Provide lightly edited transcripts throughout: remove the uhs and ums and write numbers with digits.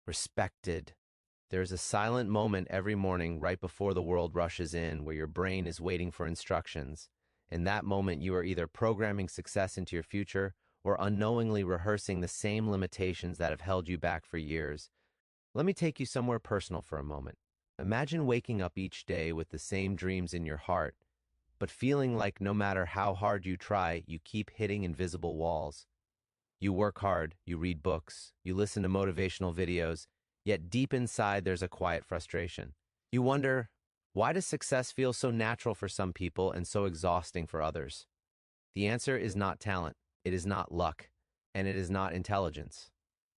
respected. There's a silent moment every morning right before the world rushes in where your brain is waiting for instructions. In that moment, you are either programming success into your future or unknowingly rehearsing the same limitations that have held you back for years. Let me take you somewhere personal for a moment. Imagine waking up each day with the same dreams in your heart, but feeling like no matter how hard you try, you keep hitting invisible walls. You work hard, you read books, you listen to motivational videos, yet deep inside there's a quiet frustration. You wonder, why does success feel so natural for some people and so exhausting for others? The answer is not talent, it is not luck, and it is not intelligence.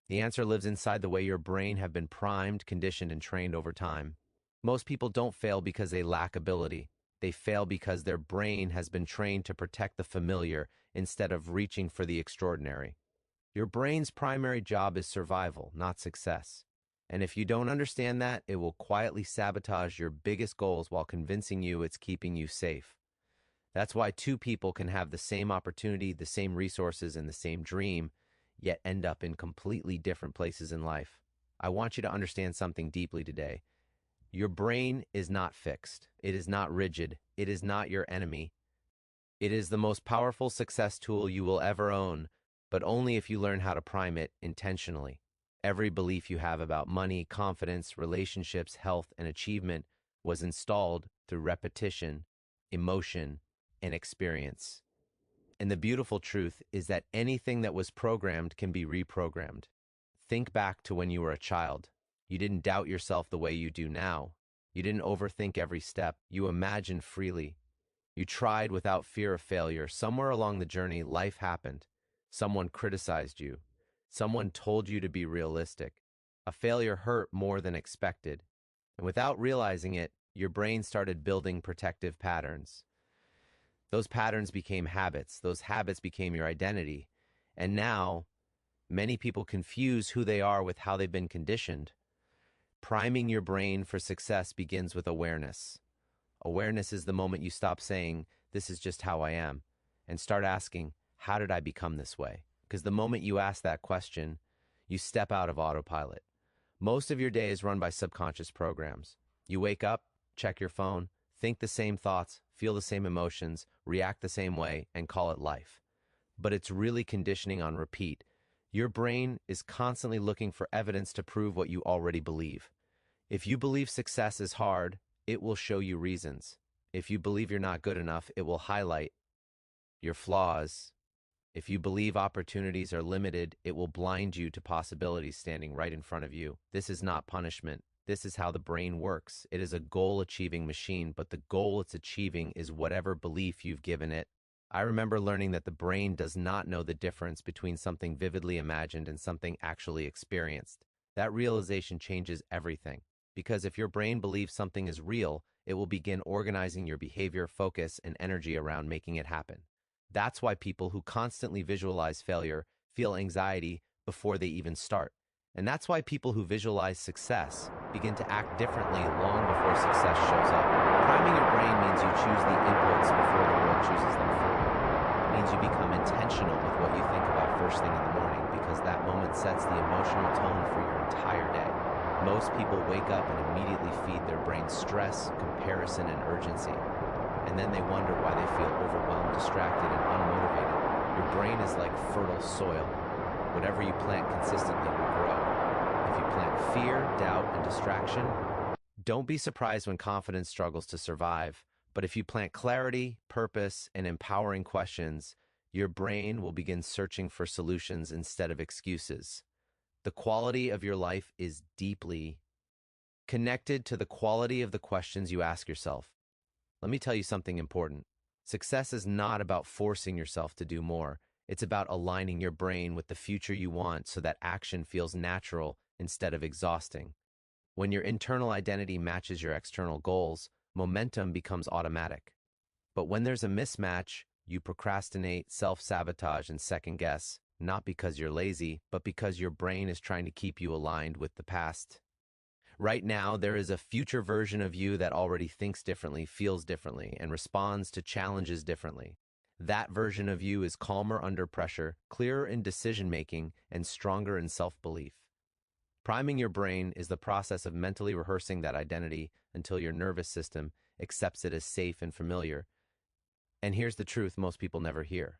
The answer lives inside the way your brain have been primed, conditioned, and trained over time. Most people don't fail because they lack ability. They fail because their brain has been trained to protect the familiar instead of reaching for the extraordinary. Your brain's primary job is survival, not success. And if you don't understand that, it will quietly sabotage your biggest goals while convincing you it's keeping you safe. That's why two people can have the same opportunity, the same resources, and the same dream, yet end up in completely different places in life. I want you to understand something deeply today. Your brain is not fixed. It is not rigid. It is not your enemy. It is the most powerful success tool you will ever own, but only if you learn how to prime it intentionally. Every belief you have about money, confidence, relationships, health, and achievement was installed through repetition, emotion, and experience. And the beautiful truth is that anything that was programmed can be reprogrammed. Think back to when you were a child. You didn't doubt yourself the way you do now. You didn't overthink every step. You imagined freely. You tried without fear of failure. Somewhere along the journey, life happened. Someone criticized you. Someone told you to be realistic. A failure hurt more than expected. And without realizing it, your brain started building protective patterns. Those patterns became habits. Those habits became your identity. And now, many people confuse who they are with how they've been conditioned. Priming your brain for success begins with awareness. Awareness is the moment you stop saying, "This is just how I am," and start asking, "How did I become this way?" Because the moment you ask that question, you step out of autopilot. Most of your day is run by subconscious programs. You wake up, check your phone, think the same thoughts, feel the same emotions, react the same way, and call it life. But it's really conditioning on repeat. Your brain is constantly looking for evidence to prove what you already believe. If you believe success is hard, it will show you reasons. If you believe you're not good enough, it will highlight your flaws. If you believe opportunities are limited, it will blind you to possibilities standing right in front of you. This is not punishment. This is how the brain works. It is a goal-achieving machine, but the goal it's achieving is whatever belief you've given it. I remember learning that the brain does not know the difference between something vividly imagined and something actually experienced. That realization changes everything. Because if your brain believes something is real, it will begin organizing your behavior, focus, and energy around making it happen. That's why people who constantly visualize failure feel anxiety before they even start. And that's why people who visualize success begin to act differently long before success shows up. Priming your brain means you choose the inputs before the world chooses them for you. It means you become intentional with what you think about first thing in the morning, because that moment sets the emotional tone for your entire day. Most people wake up and immediately feed their brain stress, comparison, and urgency. And then they wonder why they feel overwhelmed, distracted, and unmotivated. Your brain is like fertile soil. Whatever you plant consistently will grow. If you plant fear, doubt, and distraction, don't be surprised when confidence struggles to survive. But if you plant clarity, purpose, and empowering questions, your brain will begin searching for solutions instead of excuses. The quality of your life is deeply connected to the quality of the questions you ask yourself. Let me tell you something important. Success is not about forcing yourself to do more. It's about aligning your brain with the future you want so that action feels natural instead of exhausting. When your internal identity matches your external goals, momentum becomes automatic. But when there's a mismatch, you procrastinate, self-sabotage, and second-guess, not because you're lazy, but because your brain is trying to keep you aligned with the past. Right now, there is a future version of you that already thinks differently, feels differently, and responds to challenges differently. That version of you is calmer under pressure, clearer in decision-making, and stronger in self-belief. Priming your brain is the process of mentally rehearsing that identity until your nervous system accepts it as safe and familiar. And here's the truth most people never hear.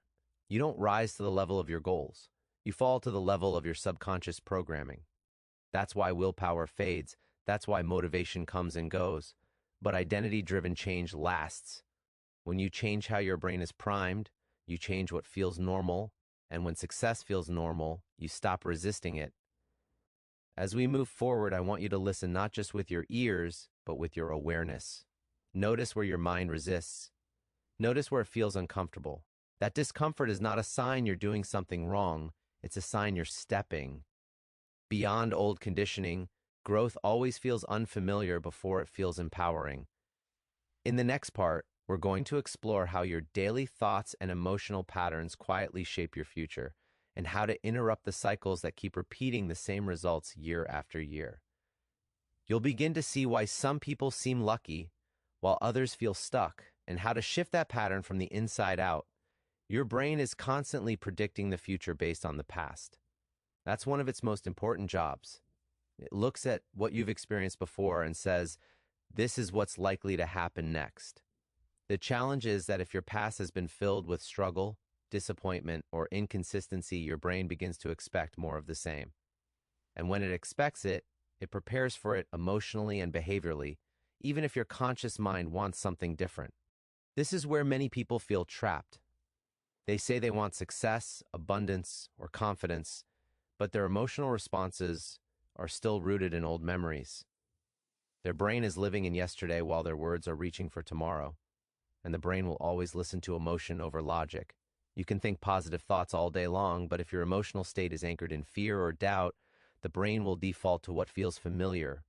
You don't rise to the level of your goals. You fall to the level of your subconscious programming. That's why willpower fades. That's why motivation comes and goes. But identity-driven change lasts. When you change how your brain is primed, you change what feels normal, and when success feels normal, you stop resisting it. As we move forward, I want you to listen not just with your ears, but with your awareness. Notice where your mind resists. Notice where it feels uncomfortable. That discomfort is not a sign you're doing something wrong. It's a sign you're stepping beyond old conditioning. Growth always feels unfamiliar before it feels empowering. In the next part, we're going to explore how your daily thoughts and emotional patterns quietly shape your future, and how to interrupt the cycles that keep repeating the same results year after year. You'll begin to see why some people seem lucky while others feel stuck, and how to shift that pattern from the inside out. Your brain is constantly predicting the future based on the past. That's one of its most important jobs. It looks at what you've experienced before and says, this is what's likely to happen next. The challenge is that if your past has been filled with struggle, disappointment, or inconsistency, your brain begins to expect more of the same. And when it expects it, it prepares for it emotionally and behaviorally, even if your conscious mind wants something different. This is where many people feel trapped. They say they want success, abundance, or confidence, but their emotional responses are still rooted in old memories. Their brain is living in yesterday while their words are reaching for tomorrow, and the brain will always listen to emotion over logic. You can think positive thoughts all day long, but if your emotional state is anchored in fear or doubt, the brain will default to what feels familiar.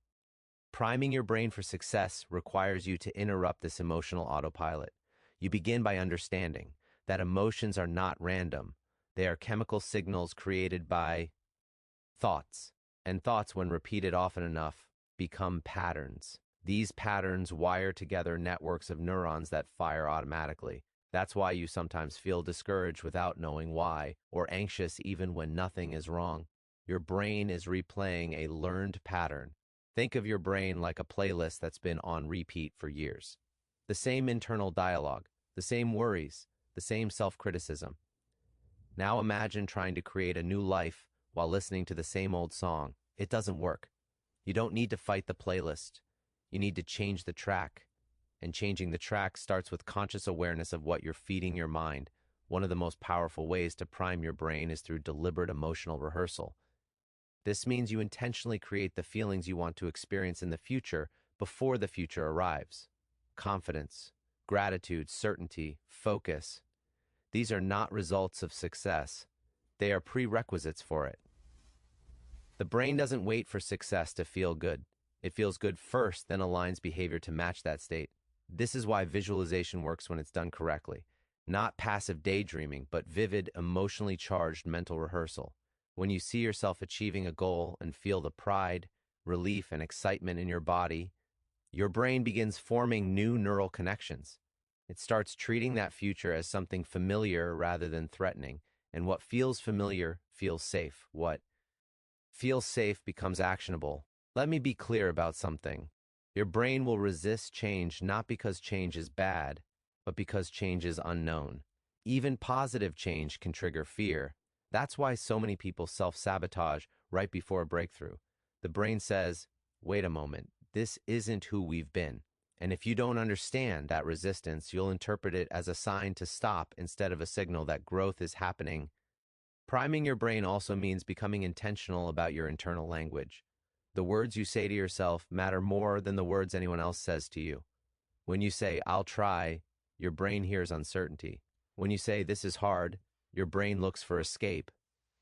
Priming your brain for success requires you to interrupt this emotional autopilot. You begin by understanding that emotions are not random. They are chemical signals created by thoughts, and thoughts, when repeated often enough, become patterns. These patterns wire together networks of neurons that fire automatically. That's why you sometimes feel discouraged without knowing why, or anxious even when nothing is wrong. Your brain is replaying a learned pattern. Think of your brain like a playlist that's been on repeat for years. The same internal dialogue, the same worries, the same self-criticism. Now imagine trying to create a new life while listening to the same old song. It doesn't work. You don't need to fight the playlist. You need to change the track. And changing the track starts with conscious awareness of what you're feeding your mind. One of the most powerful ways to prime your brain is through deliberate emotional rehearsal. This means you intentionally create the feelings you want to experience in the future before the future arrives. Confidence, gratitude, certainty, focus. These are not results of success. They are prerequisites for it. The brain doesn't wait for success to feel good. It feels good first, then aligns behavior to match that state. This is why visualization works when it's done correctly. Not passive daydreaming, but vivid, emotionally charged mental rehearsal. When you see yourself achieving a goal and feel the pride, relief, and excitement in your body, your brain begins forming new neural connections. It starts treating that future as something familiar rather than threatening, and what feels familiar feels safe. What feels safe becomes actionable. Let me be clear about something. Your brain will resist change not because change is bad, but because change is unknown. Even positive change can trigger fear. That's why so many people self-sabotage right before a breakthrough. The brain says, wait a moment, this isn't who we've been. And if you don't understand that resistance, you'll interpret it as a sign to stop instead of a signal that growth is happening. Priming your brain also means becoming intentional about your internal language. The words you say to yourself matter more than the words anyone else says to you. When you say, I'll try, your brain hears uncertainty. When you say, this is hard, your brain looks for escape.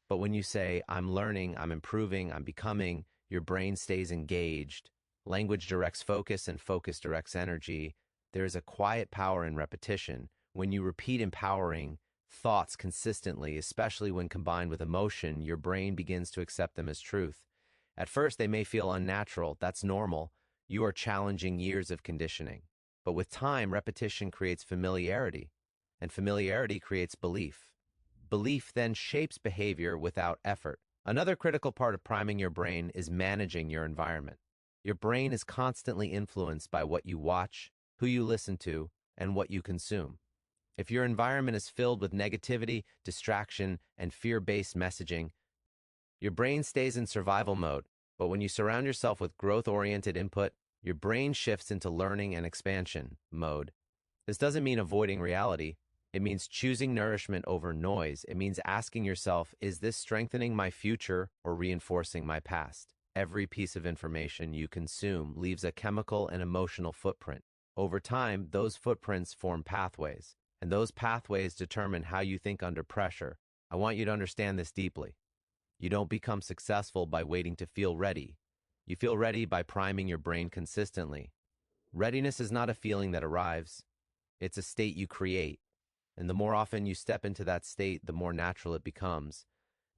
But when you say, I'm learning, I'm improving, I'm becoming, your brain stays engaged. Language directs focus, and focus directs energy. There is a quiet power in repetition. When you repeat empowering thoughts consistently, especially when combined with emotion, your brain begins to accept them as truth. At first, they may feel unnatural. That's normal. You are challenging years of conditioning. But with time, repetition creates familiarity, and familiarity creates belief. Belief then shapes behavior without effort. Another critical part of priming your brain is managing your environment. Your brain is constantly influenced by what you watch, who you listen to, and what you consume. If your environment is filled with negativity, distraction, and fear-based messaging, your brain stays in survival mode. But when you surround yourself with growth-oriented input, your brain shifts into learning and expansion mode. This doesn't mean avoiding reality. It means choosing nourishment over noise. It means asking yourself, is this strengthening my future or reinforcing my past? Every piece of information you consume leaves a chemical and emotional footprint. Over time, those footprints form pathways, and those pathways determine how you think under pressure. I want you to understand this deeply. You don't become successful by waiting to feel ready. You feel ready by priming your brain consistently. Readiness is not a feeling that arrives. It's a state you create. And the more often you step into that state, the more natural it becomes.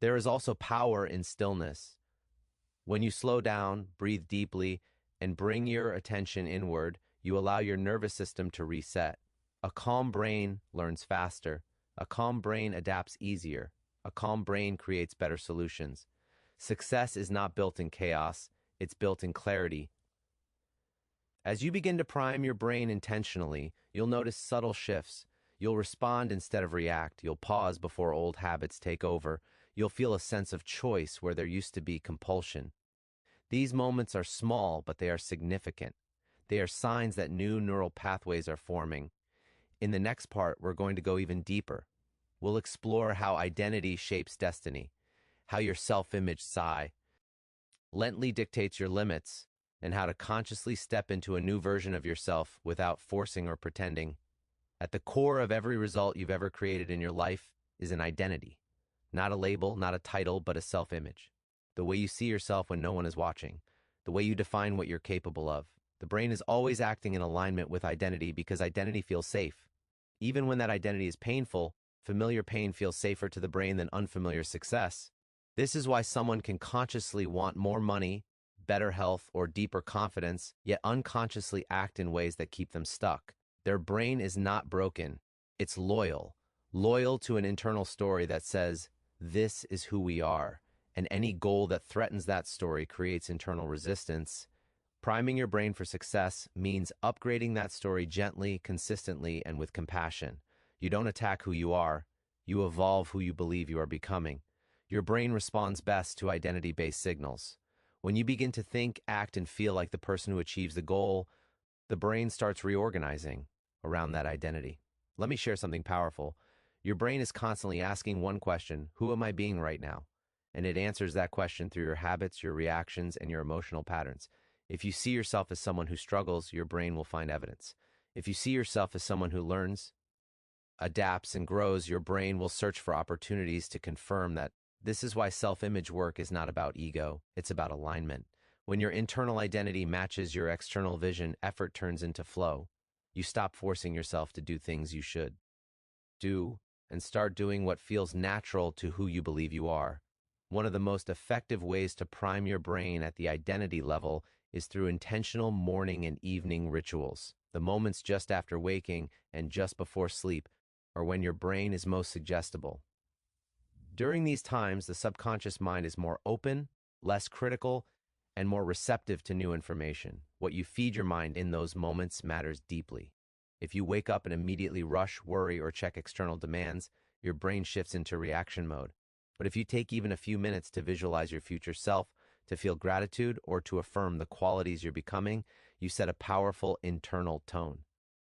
There is also power in stillness. When you slow down, breathe deeply, and bring your attention inward, you allow your nervous system to reset. A calm brain learns faster. A calm brain adapts easier. A calm brain creates better solutions. Success is not built in chaos, it's built in clarity. As you begin to prime your brain intentionally, you'll notice subtle shifts. You'll respond instead of react. You'll pause before old habits take over. You'll feel a sense of choice where there used to be compulsion. These moments are small, but they are significant. They are signs that new neural pathways are forming. In the next part, we're going to go even deeper. We'll explore how identity shapes destiny, how your self-image silently dictates your limits, and how to consciously step into a new version of yourself without forcing or pretending. At the core of every result you've ever created in your life is an identity. Not a label, not a title, but a self-image. The way you see yourself when no one is watching. The way you define what you're capable of. The brain is always acting in alignment with identity because identity feels safe. Even when that identity is painful, familiar pain feels safer to the brain than unfamiliar success. This is why someone can consciously want more money, better health, or deeper confidence, yet unconsciously act in ways that keep them stuck. Their brain is not broken. It's loyal. Loyal to an internal story that says, this is who we are. And any goal that threatens that story creates internal resistance. Priming your brain for success means upgrading that story gently, consistently, and with compassion. You don't attack who you are. You evolve who you believe you are becoming. Your brain responds best to identity-based signals. When you begin to think, act, and feel like the person who achieves the goal, the brain starts reorganizing around that identity. Let me share something powerful. Your brain is constantly asking one question, who am I being right now? And it answers that question through your habits, your reactions, and your emotional patterns. If you see yourself as someone who struggles, your brain will find evidence. If you see yourself as someone who learns, adapts, and grows, your brain will search for opportunities to confirm that. This is why self-image work is not about ego, it's about alignment. When your internal identity matches your external vision, effort turns into flow. You stop forcing yourself to do things you should do and start doing what feels natural to who you believe you are. One of the most effective ways to prime your brain at the identity level is through intentional morning and evening rituals. The moments just after waking and just before sleep are when your brain is most suggestible. During these times, the subconscious mind is more open, less critical, and more receptive to new information. What you feed your mind in those moments matters deeply. If you wake up and immediately rush, worry, or check external demands, your brain shifts into reaction mode. But if you take even a few minutes to visualize your future self, to feel gratitude, or to affirm the qualities you're becoming, you set a powerful internal tone.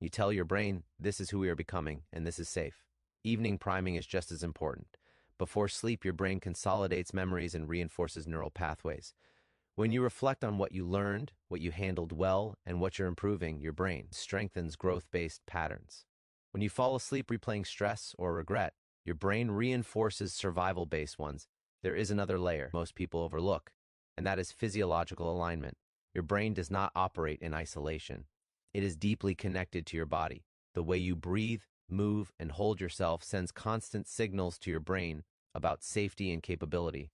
You tell your brain, this is who we are becoming, and this is safe. Evening priming is just as important. Before sleep, your brain consolidates memories and reinforces neural pathways. When you reflect on what you learned, what you handled well, and what you're improving, your brain strengthens growth-based patterns. When you fall asleep replaying stress or regret, your brain reinforces survival-based ones. There is another layer most people overlook, and that is physiological alignment. Your brain does not operate in isolation. It is deeply connected to your body. The way you breathe, move, and hold yourself sends constant signals to your brain about safety and capability.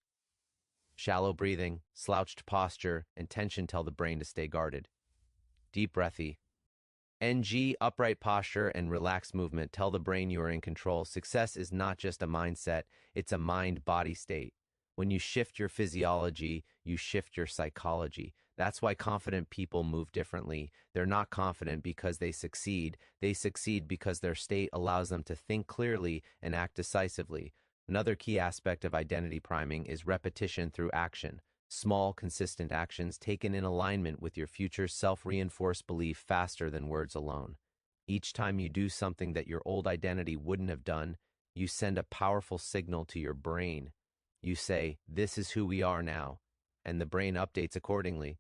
Shallow breathing, slouched posture, and tension tell the brain to stay guarded. Deep breathy. Upright posture, and relaxed movement tell the brain you are in control. Success is not just a mindset, it's a mind-body state. When you shift your physiology, you shift your psychology. That's why confident people move differently. They're not confident because they succeed. They succeed because their state allows them to think clearly and act decisively. Another key aspect of identity priming is repetition through action. Small, consistent actions taken in alignment with your future self-reinforce belief faster than words alone. Each time you do something that your old identity wouldn't have done, you send a powerful signal to your brain. You say, "This is who we are now," and the brain updates accordingly.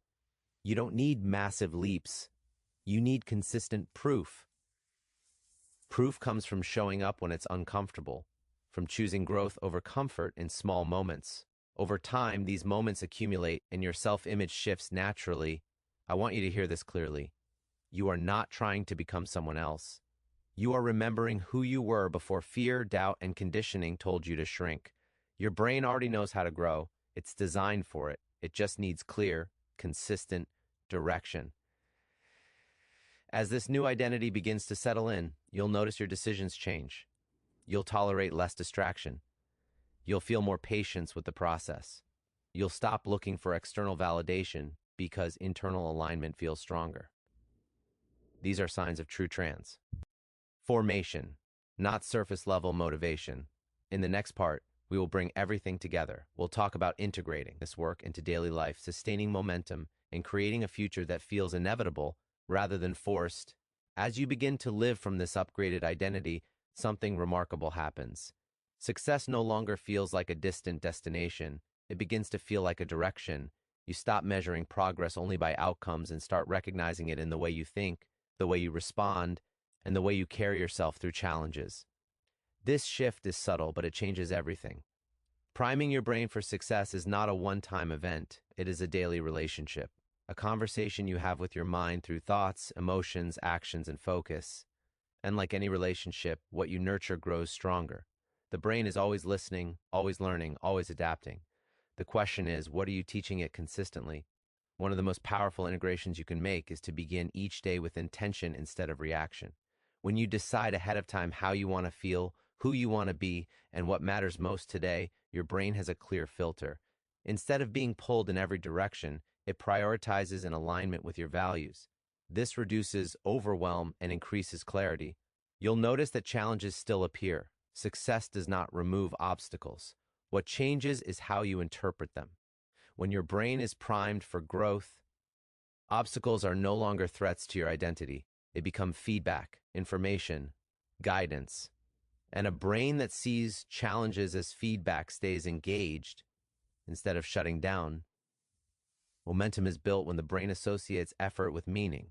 You don't need massive leaps. You need consistent proof. Proof comes from showing up when it's uncomfortable, from choosing growth over comfort in small moments. Over time, these moments accumulate and your self-image shifts naturally. I want you to hear this clearly. You are not trying to become someone else. You are remembering who you were before fear, doubt, and conditioning told you to shrink. Your brain already knows how to grow. It's designed for it. It just needs clear, consistent direction. As this new identity begins to settle in, you'll notice your decisions change. You'll tolerate less distraction. You'll feel more patience with the process. You'll stop looking for external validation because internal alignment feels stronger. These are signs of true trans. Formation, not surface-level motivation. In the next part, we will bring everything together. We'll talk about integrating this work into daily life, sustaining momentum, and creating a future that feels inevitable rather than forced. As you begin to live from this upgraded identity, something remarkable happens. Success no longer feels like a distant destination. It begins to feel like a direction. You stop measuring progress only by outcomes and start recognizing it in the way you think, the way you respond, and the way you carry yourself through challenges. This shift is subtle, but it changes everything. Priming your brain for success is not a one-time event. It is a daily relationship, a conversation you have with your mind through thoughts, emotions, actions, and focus. And like any relationship, what you nurture grows stronger. The brain is always listening, always learning, always adapting. The question is, what are you teaching it consistently? One of the most powerful integrations you can make is to begin each day with intention instead of reaction. When you decide ahead of time how you want to feel, who you want to be, and what matters most today, your brain has a clear filter. Instead of being pulled in every direction, it prioritizes in alignment with your values. This reduces overwhelm and increases clarity. You'll notice that challenges still appear. Success does not remove obstacles. What changes is how you interpret them. When your brain is primed for growth, obstacles are no longer threats to your identity. They become feedback, information, guidance. And a brain that sees challenges as feedback stays engaged instead of shutting down. Momentum is built when the brain associates effort with meaning.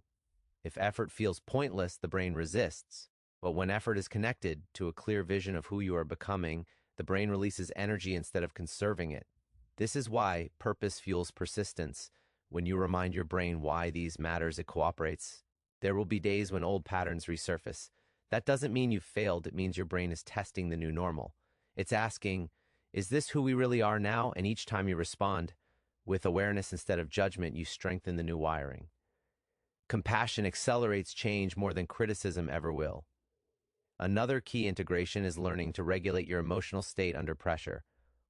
If effort feels pointless, the brain resists. But when effort is connected to a clear vision of who you are becoming, the brain releases energy instead of conserving it. This is why purpose fuels persistence. When you remind your brain why these matters, it cooperates. There will be days when old patterns resurface. That doesn't mean you've failed. It means your brain is testing the new normal. It's asking, is this who we really are now? And each time you respond with awareness instead of judgment, you strengthen the new wiring. Compassion accelerates change more than criticism ever will. Another key integration is learning to regulate your emotional state under pressure.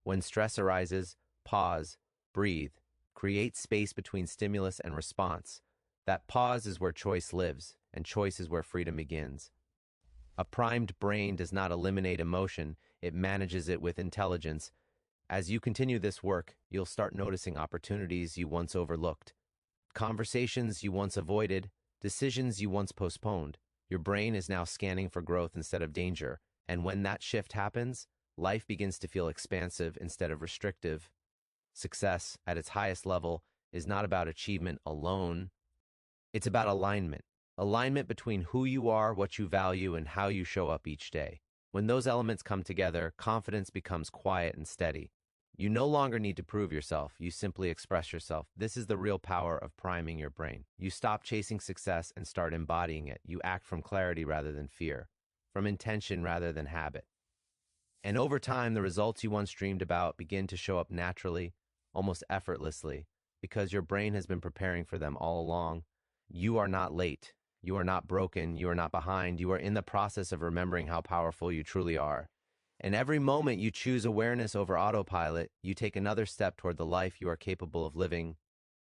When stress arises, pause, breathe, create space between stimulus and response. That pause is where choice lives, and choice is where freedom begins. A primed brain does not eliminate emotion, it manages it with intelligence. As you continue this work, you'll start noticing opportunities you once overlooked, conversations you once avoided, decisions you once postponed. Your brain is now scanning for growth instead of danger, and when that shift happens, life begins to feel expansive instead of restrictive. Success, at its highest level, is not about achievement alone. It's about alignment. Alignment between who you are, what you value, and how you show up each day. When those elements come together, confidence becomes quiet and steady. You no longer need to prove yourself, you simply express yourself. This is the real power of priming your brain. You stop chasing success and start embodying it. You act from clarity rather than fear, from intention rather than habit. And over time, the results you once dreamed about begin to show up naturally, almost effortlessly, because your brain has been preparing for them all along. You are not late. You are not broken. You are not behind. You are in the process of remembering how powerful you truly are. And every moment you choose awareness over autopilot, you take another step toward the life you are capable of living,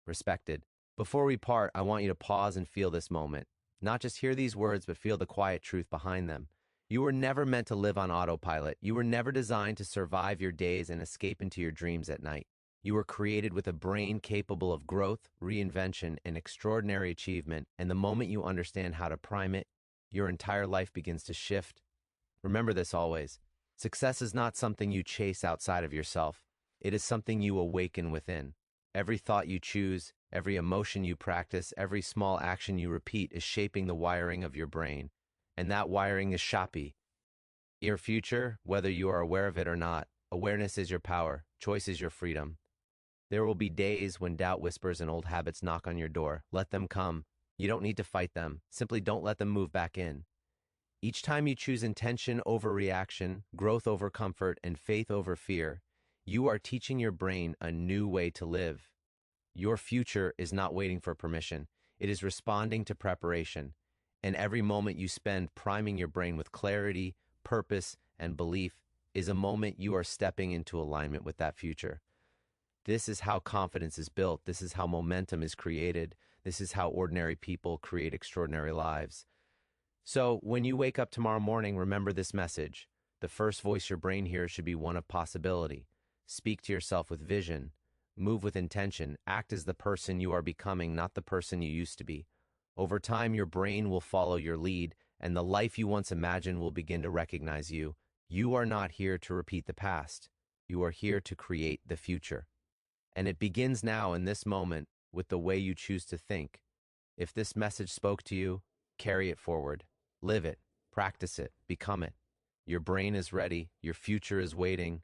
respected. Before we part, I want you to pause and feel this moment. Not just hear these words, but feel the quiet truth behind them. You were never meant to live on autopilot. You were never designed to survive your days and escape into your dreams at night. You were created with a brain capable of growth, reinvention, and extraordinary achievement, and the moment you understand how to prime it, your entire life begins to shift. Remember this always. Success is not something you chase outside of yourself. It is something you awaken within. Every thought you choose, every emotion you practice, every small action you repeat is shaping the wiring of your brain. And that wiring is choppy. Your future, whether you are aware of it or not, awareness is your power, choice is your freedom. There will be days when doubt whispers and old habits knock on your door. Let them come. You don't need to fight them. Simply don't let them move back in. Each time you choose intention over reaction, growth over comfort, and faith over fear, you are teaching your brain a new way to live. Your future is not waiting for permission. It is responding to preparation. And every moment you spend priming your brain with clarity, purpose, and belief is a moment you are stepping into alignment with that future. This is how confidence is built. This is how momentum is created. This is how ordinary people create extraordinary lives. So when you wake up tomorrow morning, remember this message. The first voice your brain hears should be one of possibility. Speak to yourself with vision. Move with intention. Act as the person you are becoming, not the person you used to be. Over time, your brain will follow your lead, and the life you once imagined will begin to recognize you. You are not here to repeat the past. You are here to create the future. And it begins now in this moment with the way you choose to think. If this message spoke to you, carry it forward. Live it, practice it, become it. Your brain is ready, your future is waiting,